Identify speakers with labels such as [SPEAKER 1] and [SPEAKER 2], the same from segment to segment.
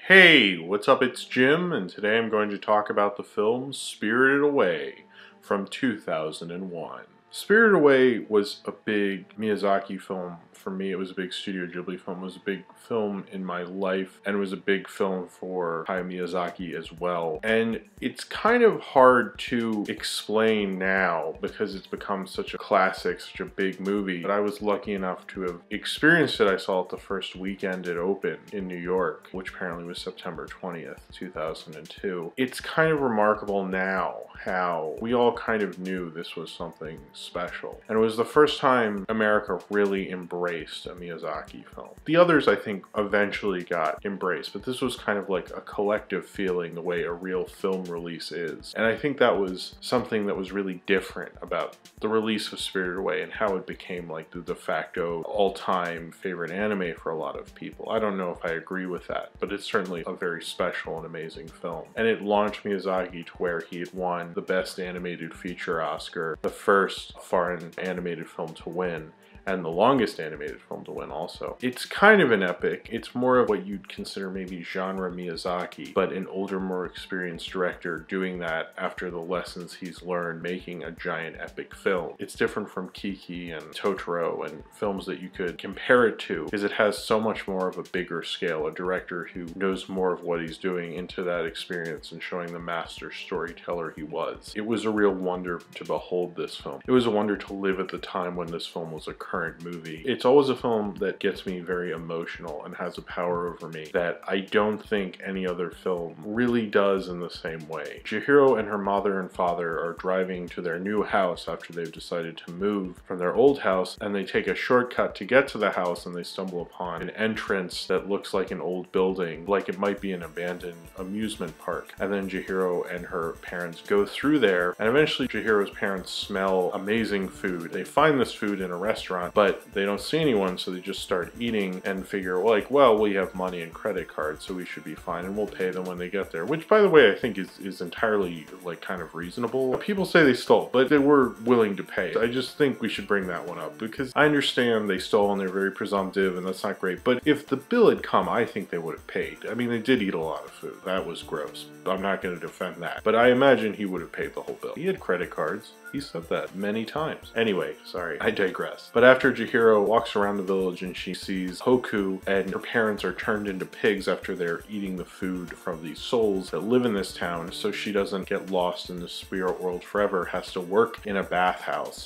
[SPEAKER 1] Hey, what's up? It's Jim, and today I'm going to talk about the film Spirited Away from 2001. Spirited Away was a big Miyazaki film. For me, it was a big Studio Ghibli film. It was a big film in my life, and it was a big film for Hayao Miyazaki as well. And it's kind of hard to explain now because it's become such a classic, such a big movie. But I was lucky enough to have experienced it. I saw it the first weekend it opened in New York, which apparently was September 20th, 2002. It's kind of remarkable now how we all kind of knew this was something special. And it was the first time America really embraced a Miyazaki film. The others, I think, eventually got embraced, but this was kind of like a collective feeling the way a real film release is. And I think that was something that was really different about the release of Spirited Away and how it became like the de facto all-time favorite anime for a lot of people. I don't know if I agree with that, but it's certainly a very special and amazing film. And it launched Miyazaki to where he had won the Best Animated Feature Oscar, the first foreign animated film to win, and the longest animated film to win also. It's kind of an epic. It's more of what you'd consider maybe genre Miyazaki, but an older, more experienced director doing that after the lessons he's learned making a giant epic film. It's different from Kiki and Totoro and films that you could compare it to because it has so much more of a bigger scale, a director who knows more of what he's doing into that experience and showing the master storyteller he was. It was a real wonder to behold this film. It was a wonder to live at the time when this film was occurring. Movie. It's always a film that gets me very emotional and has a power over me that I don't think any other film really does in the same way. Chihiro and her mother and father are driving to their new house after they've decided to move from their old house, and they take a shortcut to get to the house, and they stumble upon an entrance that looks like an old building, like it might be an abandoned amusement park. And then Chihiro and her parents go through there, and eventually Chihiro's parents smell amazing food. They find this food in a restaurant, but they don't see anyone, so they just start eating and figure, like, well, we have money and credit cards, so we should be fine, and we'll pay them when they get there. Which, by the way, I think is entirely, like, kind of reasonable. People say they stole, but they were willing to pay. I just think we should bring that one up, because I understand they stole and they're very presumptive, and that's not great, but if the bill had come, I think they would have paid. I mean, they did eat a lot of food. That was gross. I'm not going to defend that, but I imagine he would have paid the whole bill. He had credit cards. He said that many times. Anyway, sorry, I digress. But after Chihiro walks around the village and she sees Hoku and her parents are turned into pigs after they're eating the food from these souls that live in this town, so she doesn't get lost in the spirit world forever, has to work in a bathhouse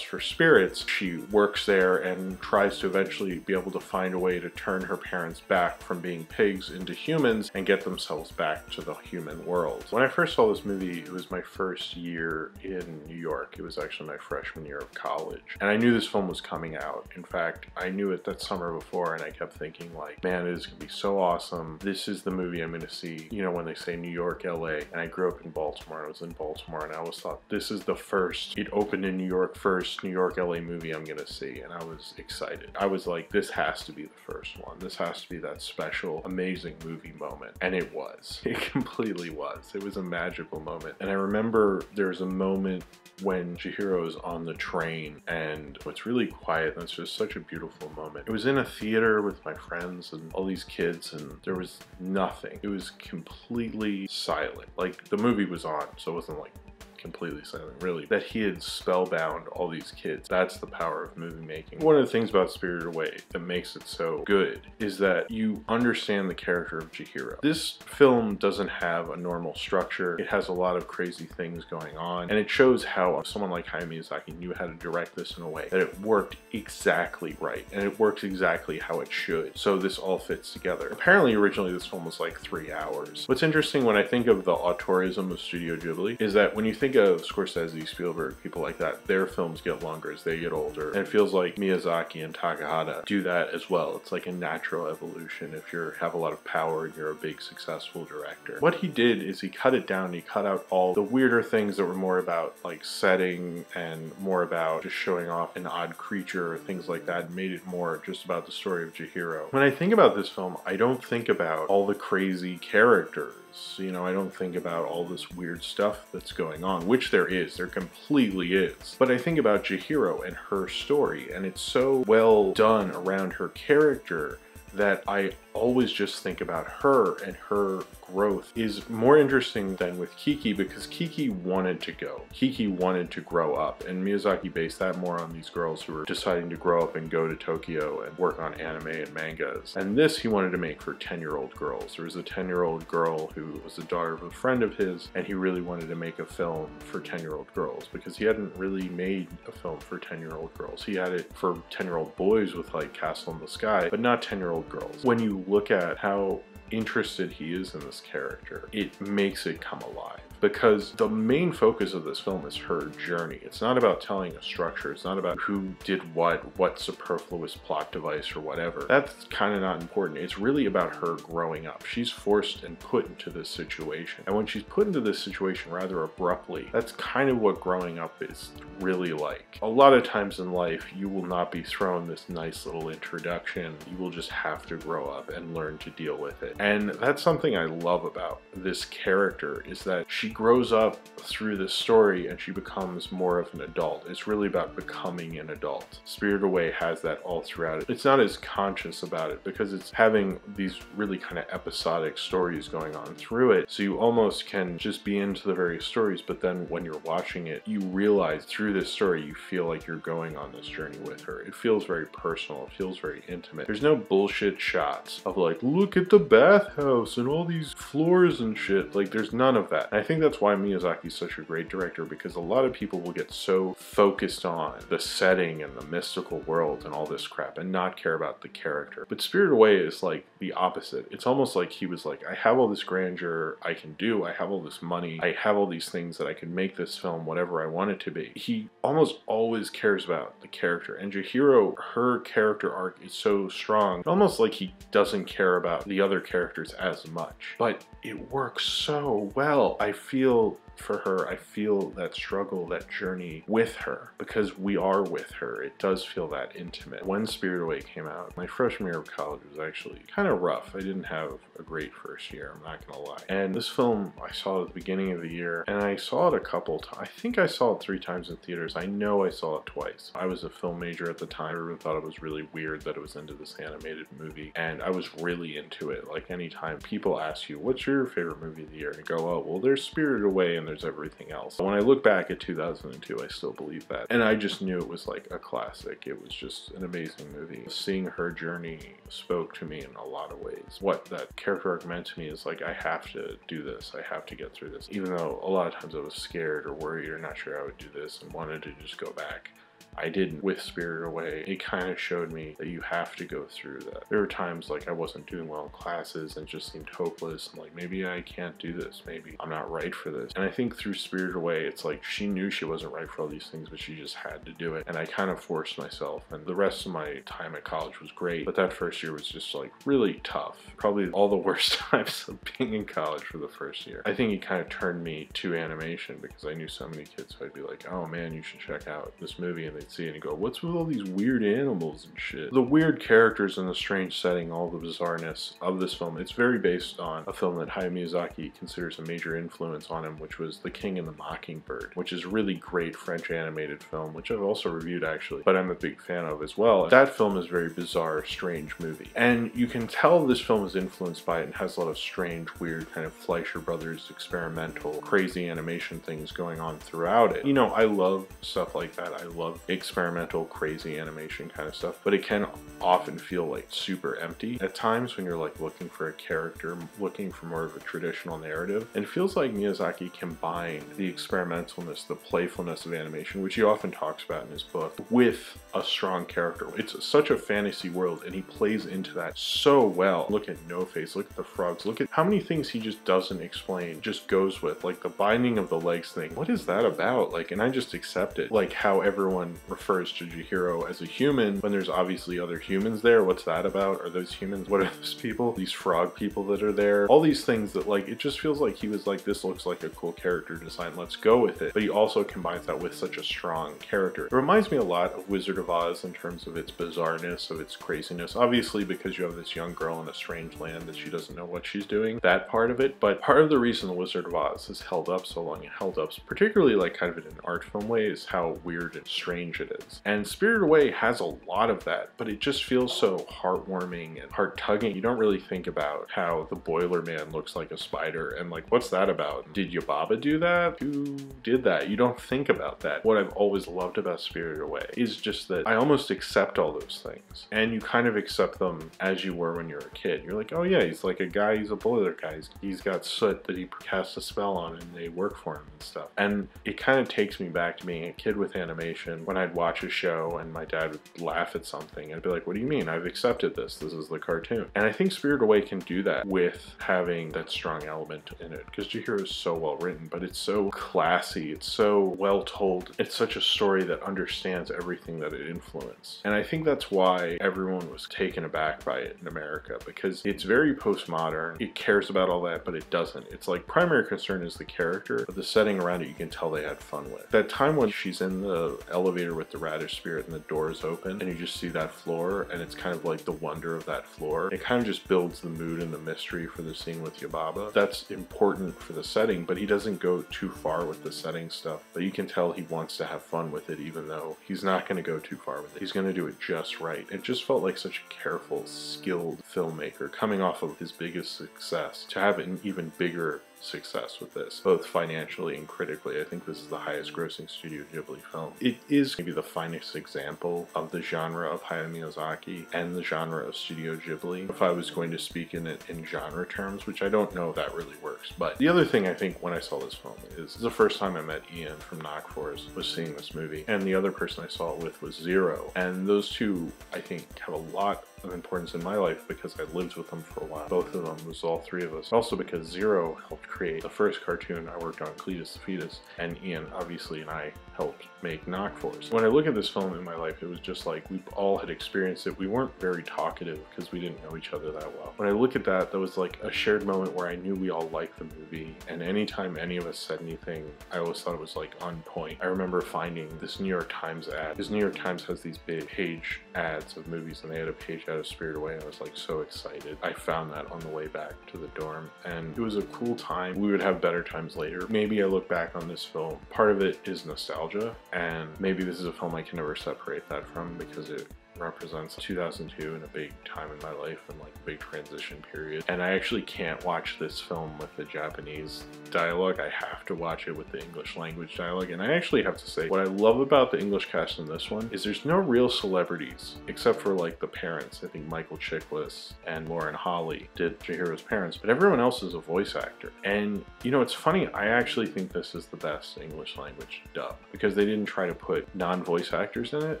[SPEAKER 1] for spirits. She works there and tries to eventually be able to find a way to turn her parents back from being pigs into humans and get themselves back to the human world. When I first saw this movie, it was my first year in New York. It was actually my freshman year of college. And I knew this film was coming out. In fact, I knew it that summer before, and I kept thinking, like, man, it is gonna be so awesome. This is the movie I'm gonna see. You know, when they say New York, LA, and I grew up in Baltimore. I was in Baltimore, and I always thought, this is the first, it opened in New York first, New York, LA movie I'm gonna see. And I was excited. I was like, this has to be the first one. This has to be that special, amazing movie moment. And it was. It completely was. It was a magical moment. And I remember there's a moment when Chihiro is on the train and it's really quiet, and it's just such a beautiful moment. It was in a theater with my friends and all these kids, and there was nothing. It was completely silent. Like, the movie was on, so it wasn't like completely silent, really. That he had spellbound all these kids. That's the power of movie making. One of the things about Spirited Away that makes it so good is that you understand the character of Chihiro. This film doesn't have a normal structure. It has a lot of crazy things going on, and it shows how someone like Hayao Miyazaki knew how to direct this in a way that it worked exactly right, and it works exactly how it should. So this all fits together. Apparently, originally this film was like 3 hours. What's interesting when I think of the auteurism of Studio Ghibli is that when you think of Scorsese, Spielberg, people like that, their films get longer as they get older. And it feels like Miyazaki and Takahata do that as well. It's like a natural evolution if you have a lot of power and you're a big successful director. What he did is he cut it down. He cut out all the weirder things that were more about like setting and more about just showing off an odd creature or things like that, and made it more just about the story of Chihiro. When I think about this film, I don't think about all the crazy characters. You know, I don't think about all this weird stuff that's going on, which there is. There completely is. But I think about Chihiro and her story, and it's so well done around her character that I always just think about her and her growth is more interesting than with Kiki, because Kiki wanted to go. Kiki wanted to grow up, and Miyazaki based that more on these girls who were deciding to grow up and go to Tokyo and work on anime and mangas. And this he wanted to make for 10-year-old girls. There was a 10-year-old girl who was the daughter of a friend of his, and he really wanted to make a film for 10-year-old girls because he hadn't really made a film for 10-year-old girls. He had it for 10-year-old boys with like Castle in the Sky, but not 10-year-old girls. When you look at how interested he is in this character, it makes it come alive. Because the main focus of this film is her journey. It's not about telling a structure. It's not about who did what superfluous plot device or whatever. That's kind of not important. It's really about her growing up. She's forced and put into this situation. And when she's put into this situation rather abruptly, that's kind of what growing up is really like. A lot of times in life, you will not be thrown this nice little introduction. You will just have to grow up and learn to deal with it. And that's something I love about this character, is that she grows up through this story and she becomes more of an adult. It's really about becoming an adult. Spirited Away has that all throughout it. It's not as conscious about it because it's having these really kind of episodic stories going on through it. So you almost can just be into the various stories, but then when you're watching it, you realize through this story, you feel like you're going on this journey with her. It feels very personal. It feels very intimate. There's no bullshit shots of like, look at the bathhouse and all these floors and shit. Like, there's none of that. And I think that's why Miyazaki's such a great director, because a lot of people will get so focused on the setting and the mystical world and all this crap and not care about the character. But Spirited Away is like the opposite. It's almost like he was like, I have all this grandeur I can do. I have all this money. I have all these things that I can make this film whatever I want it to be. He almost always cares about the character. And Chihiro, her character arc is so strong, almost like he doesn't care about the other characters as much. But it works so well. I feel for her, I feel that struggle, that journey with her, because we are with her. It does feel that intimate. When Spirited Away came out, my freshman year of college was actually kind of rough. I didn't have a great first year, I'm not gonna lie. And this film, I saw at the beginning of the year, and I saw it a couple times. I think I saw it 3 times in theaters. I know I saw it twice. I was a film major at the time. I thought it was really weird that it was into this animated movie, and I was really into it. Like, anytime people ask you, what's your favorite movie of the year? And you go, oh, well, there's Spirited Away and there's everything else. When I look back at 2002, I still believe that. And I just knew it was like a classic. It was just an amazing movie. Seeing her journey spoke to me in a lot of ways. What that character arc meant to me is like, I have to do this. I have to get through this. Even though a lot of times I was scared or worried or not sure I would do this and wanted to just go back, I didn't. With Spirited Away, it kind of showed me that you have to go through that. There were times like I wasn't doing well in classes and just seemed hopeless and like, maybe I can't do this, maybe I'm not right for this. And I think through Spirited Away, it's like she knew she wasn't right for all these things, but she just had to do it. And I kind of forced myself, and the rest of my time at college was great, but that first year was just like really tough. Probably all the worst times of being in college for the first year. I think it kind of turned me to animation because I knew so many kids who I'd be like, oh man, you should check out this movie, and they'd see it and go, what's with all these weird animals and shit? The weird characters and the strange setting, all the bizarreness of this film, it's very based on a film that Hayao Miyazaki considers a major influence on him, which was The King and the Mockingbird, which is a really great French animated film, which I've also reviewed actually, but I'm a big fan of as well. That film is a very bizarre, strange movie. And you can tell this film is influenced by it and has a lot of strange, weird kind of Fleischer Brothers experimental, crazy animation things going on throughout it. You know, I love stuff like that. I love experimental, crazy animation kind of stuff, but it can often feel like super empty at times when you're like looking for a character, looking for more of a traditional narrative. And it feels like Miyazaki combined the experimentalness, the playfulness of animation, which he often talks about in his book, with a strong character. It's such a fantasy world, and he plays into that so well. Look at No Face, look at the frogs, look at how many things he just doesn't explain, just goes with, like the binding of the legs thing. What is that about? Like, and I just accept it. Like how everyone refers to Chihiro as a human when there's obviously other humans there. What's that about? Are those humans? What are those people? These frog people that are there? All these things that, like, it just feels like he was like, this looks like a cool character design, let's go with it. But he also combines that with such a strong character. It reminds me a lot of Wizard of of Oz in terms of its bizarreness, of its craziness. Obviously, because you have this young girl in a strange land that she doesn't know what she's doing, that part of it. But part of the reason The Wizard of Oz has held up so long, and held up particularly like kind of in an art film way, is how weird and strange it is. And Spirited Away has a lot of that, but it just feels so heartwarming and heart-tugging. You don't really think about how the Boiler Man looks like a spider and like, what's that about? Did Yubaba do that? Who did that? You don't think about that. What I've always loved about Spirited Away is just that I almost accept all those things, and you kind of accept them as you were when you were a kid. You're like, oh yeah, he's like a guy, he's a boiler guy, he's got soot that he casts a spell on and they work for him and stuff. And it kind of takes me back to being a kid with animation, when I'd watch a show and my dad would laugh at something. I'd be like, what do you mean? I've accepted this. This is the cartoon. And I think Spirited Away can do that with having that strong element in it, because Chihiro is so well written, but it's so classy, it's so well told, it's such a story that understands everything that it influenced. And I think that's why everyone was taken aback by it in America, because it's very postmodern. It cares about all that, but it doesn't. It's like primary concern is the character, but the setting around it you can tell they had fun with. That time when she's in the elevator with the radish spirit and the doors open and you just see that floor, and it's kind of like the wonder of that floor. It kind of just builds the mood and the mystery for the scene with Yubaba. That's important for the setting, but he doesn't go too far with the setting stuff. But you can tell he wants to have fun with it, even though he's not going to go too far with it. He's going to do it just right. It just felt like such a careful, skilled filmmaker coming off of his biggest success to have an even bigger success with this, both financially and critically. I think this is the highest grossing Studio Ghibli film. It is maybe the finest example of the genre of Hayao Miyazaki and the genre of Studio Ghibli, if I was going to speak in it in genre terms, which I don't know if that really works. But the other thing I think when I saw this film is the first time I met Ian from Knock Force was seeing this movie, and the other person I saw it with was Zero, and those two I think have a lot of importance in my life because I lived with them for a while. Both of them was all three of us. Also because Zero helped create the first cartoon I worked on, Cletus the Fetus, and Ian obviously and I helped make Knock Force. When I look at this film in my life, it was just like we all had experienced it. We weren't very talkative because we didn't know each other that well. When I look at that, that was like a shared moment where I knew we all liked the movie, and anytime any of us said anything, I always thought it was like on point. I remember finding this New York Times ad, because New York Times has these big page ads of movies, and they had a page out of Spirited Away, and I was like so excited. I found that on the way back to the dorm, and it was a cool time. We would have better times later. Maybe I look back on this film, part of it is nostalgia, and maybe this is a film I can never separate that from, because it represents 2002 and a big time in my life and like a big transition period. And I actually can't watch this film with the Japanese dialogue. I have to watch it with the English language dialogue. And I actually have to say, what I love about the English cast in this one is there's no real celebrities except for like the parents. I think Michael Chiklis and Lauren Holly did Chihiro's parents, but everyone else is a voice actor. And you know, it's funny, I actually think this is the best English language dub because they didn't try to put non-voice actors in it,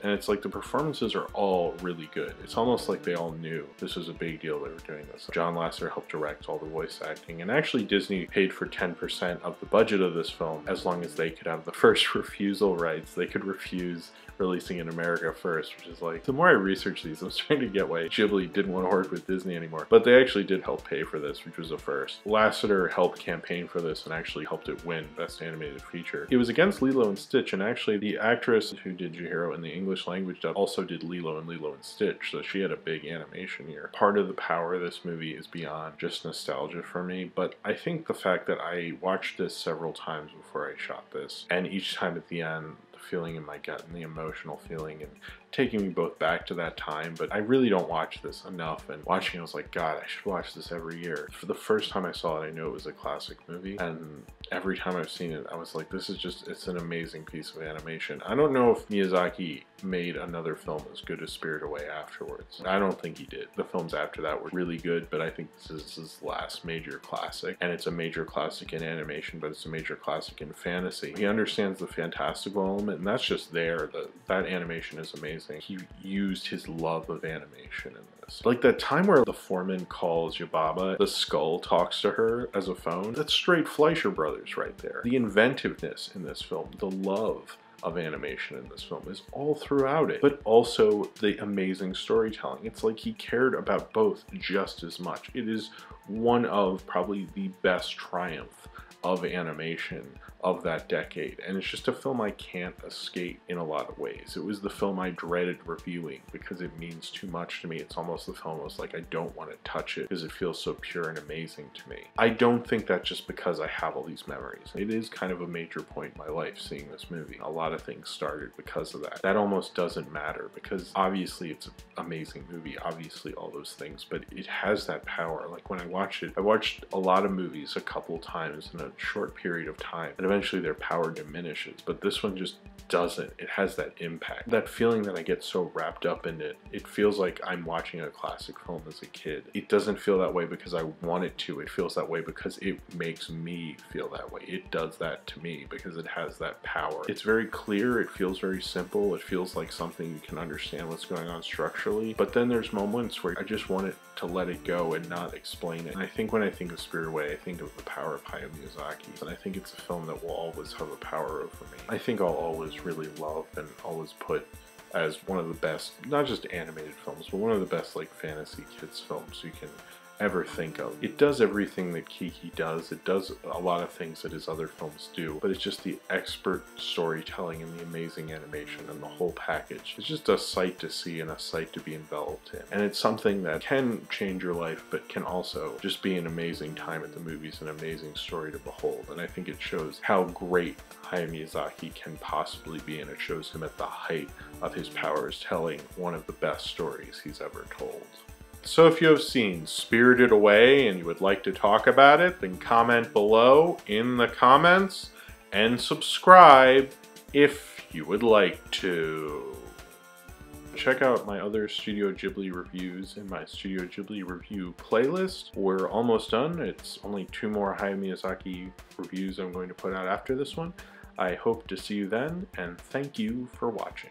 [SPEAKER 1] and it's like the performances are all really good. It's almost like they all knew this was a big deal they were doing this. John Lasseter helped direct all the voice acting, and actually Disney paid for 10% of the budget of this film as long as they could have the first refusal rights. They could refuse releasing in America first, which is like, the more I research these, I'm starting to get why Ghibli didn't want to work with Disney anymore. But they actually did help pay for this, which was a first. Lasseter helped campaign for this and actually helped it win Best Animated Feature. It was against Lilo and Stitch, and actually the actress who did Chihiro in the English language dub also did Lilo and Lilo and Stitch, so she had a big animation year. Part of the power of this movie is beyond just nostalgia for me, but I think the fact that I watched this several times before I shot this, and each time at the end, feeling in my gut and the emotional feeling and taking me both back to that time. But I really don't watch this enough, and watching it I was like, God, I should watch this every year. For the first time I saw it, I knew it was a classic movie, and every time I've seen it I was like, this is just, it's an amazing piece of animation. I don't know if Miyazaki made another film as good as Spirited Away afterwards. I don't think he did. The films after that were really good, but I think this is his last major classic, and it's a major classic in animation, but it's a major classic in fantasy. He understands the fantastical element, and that's just there. That animation is amazing. He used his love of animation in this. Like that time where the foreman calls Yubaba, the skull talks to her as a phone. That's straight Fleischer Brothers right there. The inventiveness in this film, the love of animation in this film is all throughout it, but also the amazing storytelling. It's like he cared about both just as much. It is one of probably the best triumph of animation of that decade, and it's just a film I can't escape in a lot of ways. It was the film I dreaded reviewing because it means too much to me. It's almost the film I was like, I don't want to touch it because it feels so pure and amazing to me. I don't think that's just because I have all these memories. It is kind of a major point in my life seeing this movie. A lot of things started because of that. That almost doesn't matter because obviously it's an amazing movie, obviously all those things, but it has that power. Like when I watched it, I watched a lot of movies a couple times in a short period of time, and eventually their power diminishes, but this one just doesn't. It has that impact. That feeling that I get so wrapped up in it, it feels like I'm watching a classic film as a kid. It doesn't feel that way because I want it to. It feels that way because it makes me feel that way. It does that to me because it has that power. It's very clear. It feels very simple. It feels like something you can understand what's going on structurally. But then there's moments where I just want it to let it go and not explain it. And I think when I think of Spirited Away, I think of the power of Hayao Miyazaki. And I think it's a film that will always have a power over me. I think I'll always really love and always put as one of the best, not just animated films, but one of the best like fantasy kids films you can ever think of. It does everything that Kiki does. It does a lot of things that his other films do, but it's just the expert storytelling and the amazing animation and the whole package. It's just a sight to see and a sight to be enveloped in. And it's something that can change your life, but can also just be an amazing time at the movies, an amazing story to behold. And I think it shows how great Hayao Miyazaki can possibly be, and it shows him at the height of his powers, telling one of the best stories he's ever told. So if you have seen Spirited Away and you would like to talk about it, then comment below in the comments and subscribe if you would like to. Check out my other Studio Ghibli reviews in my Studio Ghibli review playlist. We're almost done. It's only 2 more Hayao Miyazaki reviews I'm going to put out after this one. I hope to see you then, and thank you for watching.